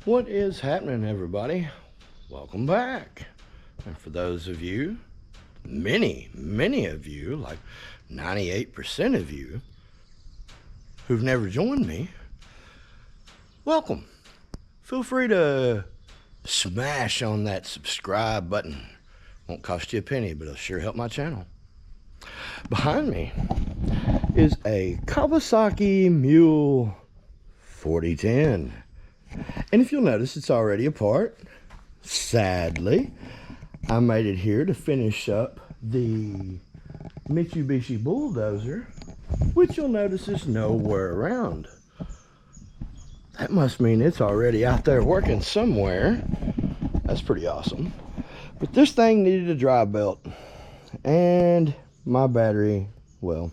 What is happening, everybody? Welcome back. And for those of you, many of you, like 98% of you, who've never joined me, welcome. Feel free to smash on that subscribe button. Won't cost you a penny, but it'll sure help my channel. Behind me is a Kawasaki Mule 4010. And if you'll notice, it's already apart. Sadly, I made it here to finish up the Mitsubishi Bulldozer, which you'll notice is nowhere around. That must mean it's already out there working somewhere. That's pretty awesome. But this thing needed a drive belt, and my battery, well,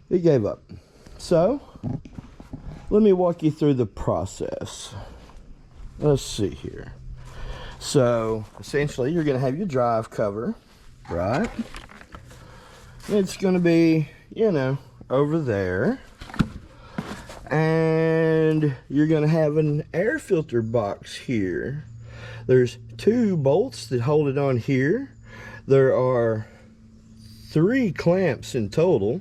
it gave up. So let me walk you through the process. Let's see here. So essentially, you're going to have your drive cover, right? It's going to be, you know, over there. And you're going to have an air filter box here. There's 2 bolts that hold it on here. There are 3 clamps in total,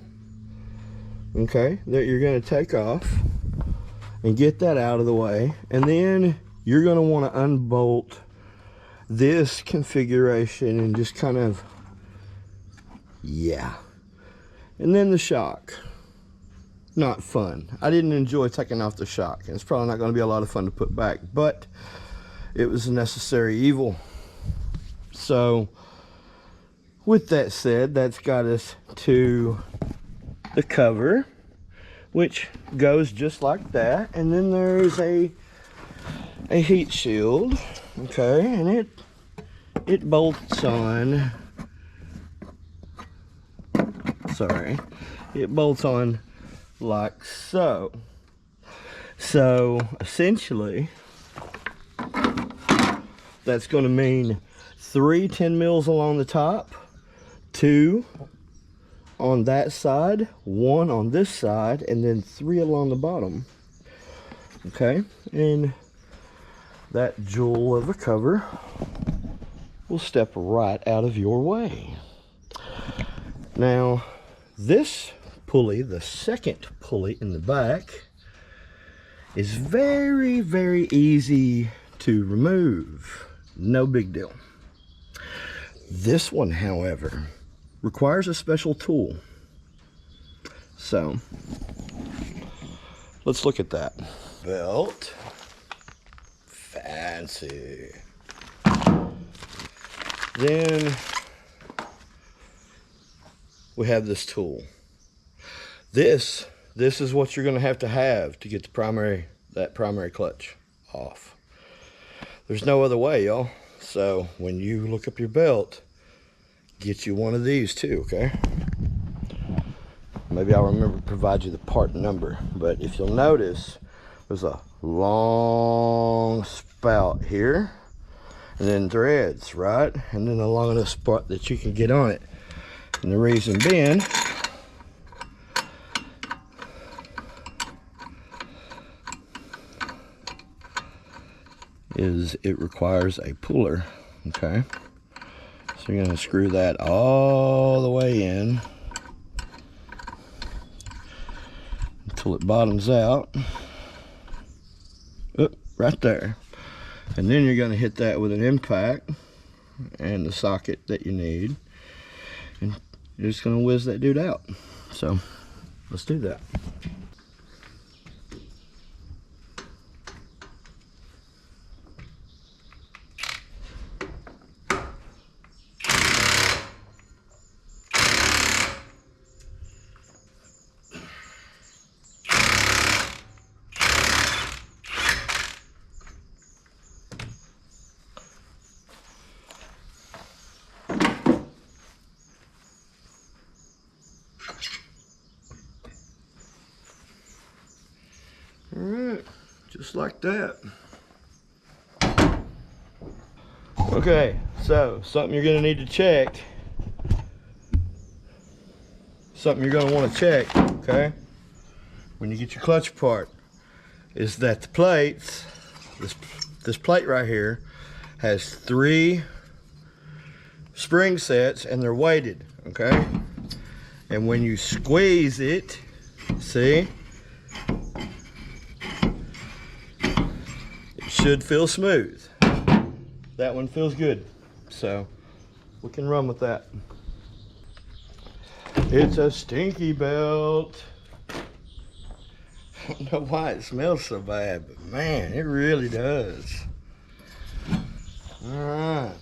okay, that you're going to take off and get that out of the way. And then you're going to want to unbolt this configuration and just kind of, yeah. And then the shock. Not fun. I didn't enjoy taking off the shock, and it's probably not going to be a lot of fun to put back, but it was a necessary evil. So with that said, that's got us to the cover, which goes just like that. And then there's a heat shield, okay, and it bolts on, sorry, it bolts on like so. So essentially, that's going to mean 3 10 mils along the top, 2 on that side, 1 on this side, and then 3 along the bottom. Okay, and that jewel of a cover will step right out of your way. Now, this pulley, the second pulley in the back, is very easy to remove. No big deal. This one, however, requires a special tool. So let's look at that. Belt. Fancy. Then we have this tool. This is what you're going to have to get that primary clutch off. There's no other way, y'all. So when you look up your belt, get you one of these too, okay? Maybe I'll remember to provide you the part number, but if you'll notice, there's a long spout here, and then threads, right? And then a long enough spot that you can get on it. And the reason being, is it requires a puller, okay? So you're going to screw that all the way in until it bottoms out. Oop, right there. And then you're going to hit that with an impact and the socket that you need, and you're just going to whiz that dude out. So let's do that. Alright, just like that. Okay, so something you're going to need to check. Something you're going to want to check, okay, when you get your clutch apart, is that the plates this plate right here has 3 spring sets and they're weighted, okay? And when you squeeze it, see? It should feel smooth. That one feels good. So we can run with that. It's a stinky belt. I don't know why it smells so bad, but man, it really does. All right.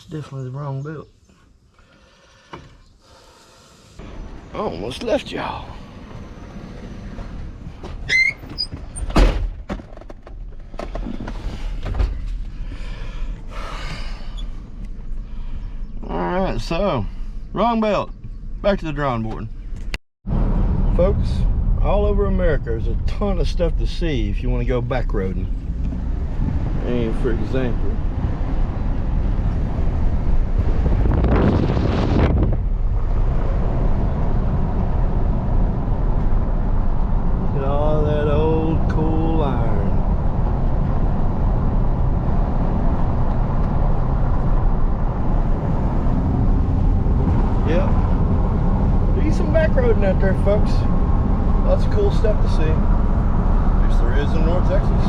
Definitely the wrong belt. I almost left y'all. Alright, so wrong belt. Back to the drawing board. Folks, all over America there's a ton of stuff to see if you want to go back roading. And for example, roading out there, folks. Lots of cool stuff to see. At least there is in North Texas.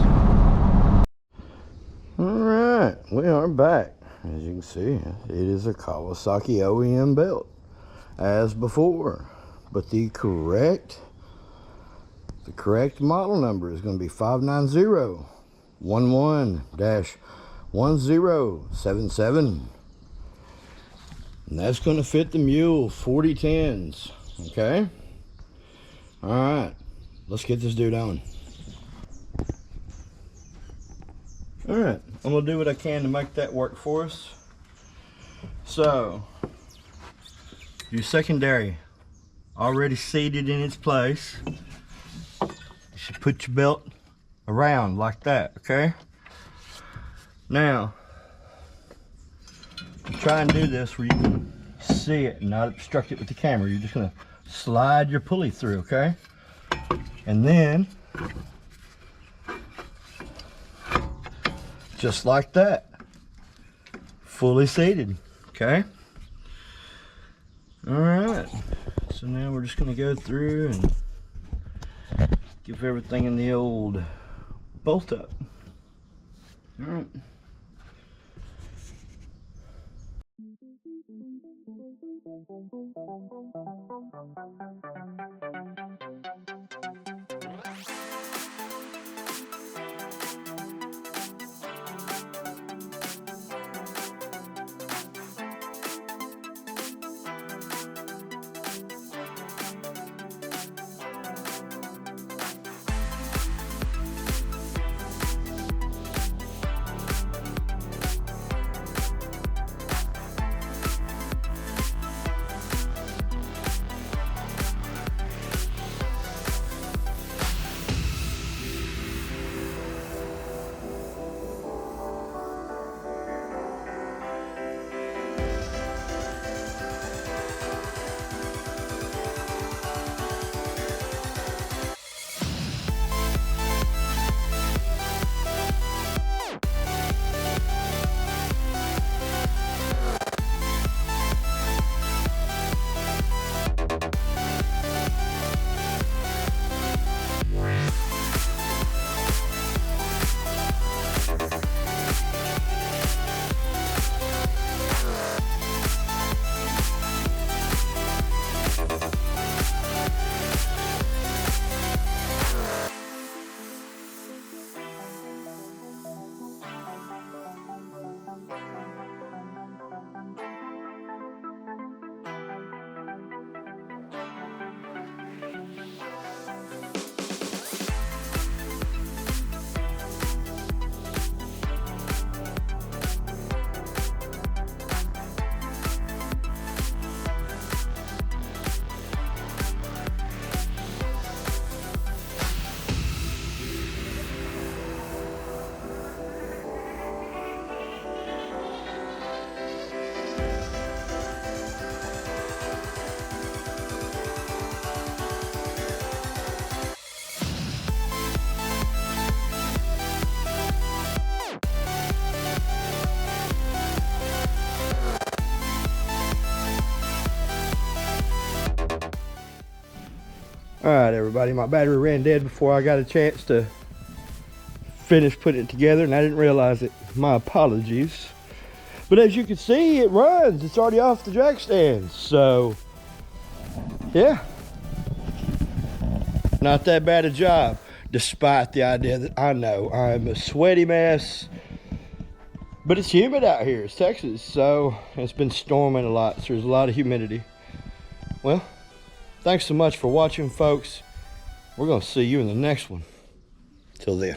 Alright, we are back. As you can see, it is a Kawasaki OEM belt as before. But the correct model number is going to be 590-11-1077. And that's going to fit the Mule 4010s. Okay. All right. Let's get this dude on. All right. I'm going to do what I can to make that work for us. So, your secondary already seated in its place. You should put your belt around like that. Okay. Now, try and do this where you can see it and not obstruct it with the camera. You're just going to slide your pulley through, okay? And then, just like that, fully seated, okay? All right, so now we're just going to go through and give everything in the old bolt up. All right. All right, everybody, my battery ran dead before I got a chance to finish putting it together, and I didn't realize it. My apologies. But as you can see, it runs. It's already off the jack stand. So, yeah. Not that bad a job, despite the idea that I know I'm a sweaty mess. But it's humid out here. It's Texas, so it's been storming a lot, so there's a lot of humidity. Well, thanks so much for watching, folks. We're going to see you in the next one. Till then.